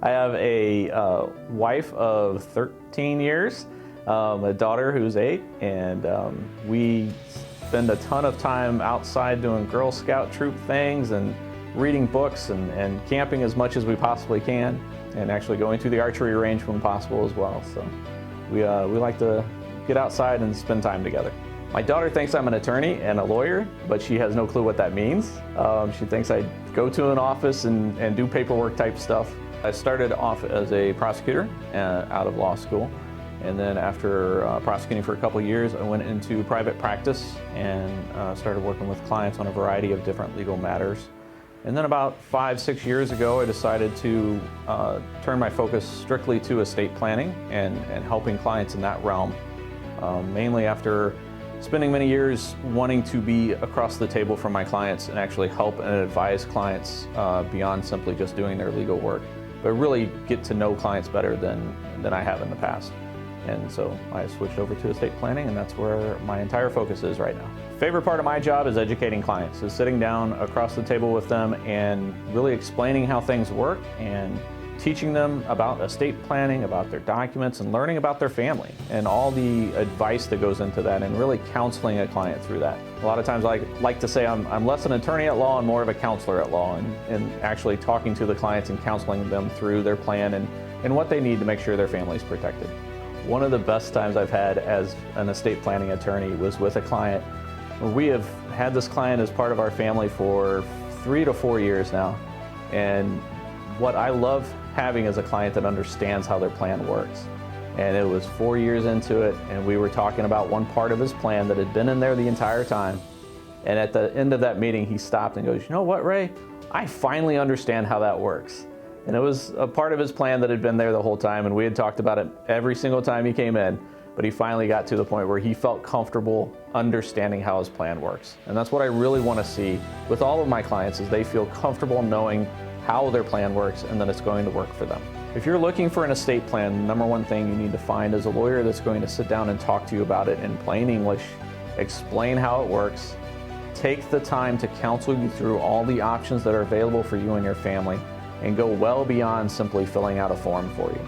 I have a wife of 13 years, a daughter who's 8, and we spend a ton of time outside doing Girl Scout troop things and reading books and camping as much as we possibly can, and actually going to the archery range when possible as well. So we like to get outside and spend time together. My daughter thinks I'm an attorney and a lawyer, but she has no clue what that means. She thinks I go to an office and do paperwork type stuff. I started off as a prosecutor out of law school, and then after prosecuting for a couple of years, I went into private practice and started working with clients on a variety of different legal matters. And then about 5-6 years ago, I decided to turn my focus strictly to estate planning and helping clients in that realm, mainly after spending many years wanting to be across the table from my clients and actually help and advise clients beyond simply just doing their legal work, but really get to know clients better than I have in the past. And so I switched over to estate planning, and that's where my entire focus is right now. Favorite part of my job is educating clients, is sitting down across the table with them and really explaining how things work and teaching them about estate planning, about their documents, and learning about their family and all the advice that goes into that, and really counseling a client through that. A lot of times I like to say I'm less an attorney at law and more of a counselor at law, and actually talking to the clients and counseling them through their plan and what they need to make sure their family is protected. One of the best times I've had as an estate planning attorney was with a client. We have had this client as part of our family for 3 to 4 years now, and what I love having is a client that understands how their plan works. And it was 4 years into it, and we were talking about one part of his plan that had been in there the entire time. And at the end of that meeting, he stopped and goes, "You know what, Ray? I finally understand how that works." And it was a part of his plan that had been there the whole time, and we had talked about it every single time he came in, but he finally got to the point where he felt comfortable understanding how his plan works. And that's what I really want to see with all of my clients, is they feel comfortable knowing how their plan works and that it's going to work for them. If you're looking for an estate plan, the number one thing you need to find is a lawyer that's going to sit down and talk to you about it in plain English, explain how it works, take the time to counsel you through all the options that are available for you and your family, and go well beyond simply filling out a form for you.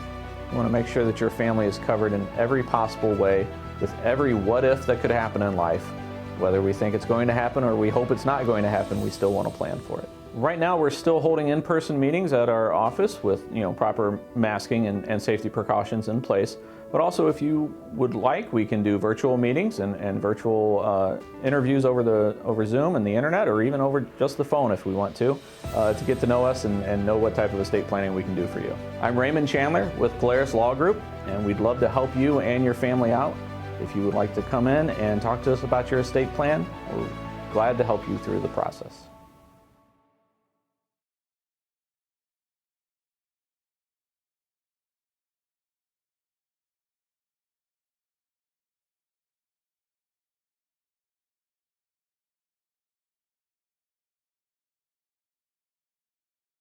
You want to make sure that your family is covered in every possible way, with every what if that could happen in life. Whether we think it's going to happen or we hope it's not going to happen, we still want to plan for it. Right now, we're still holding in-person meetings at our office with proper masking and safety precautions in place. But also, if you would like, we can do virtual meetings and virtual interviews over Zoom and the internet, or even over just the phone if we want to get to know us and know what type of estate planning we can do for you. I'm Raymond Chandler with Polaris Law Group, and we'd love to help you and your family out. If you would like to come in and talk to us about your estate plan, we're glad to help you through the process.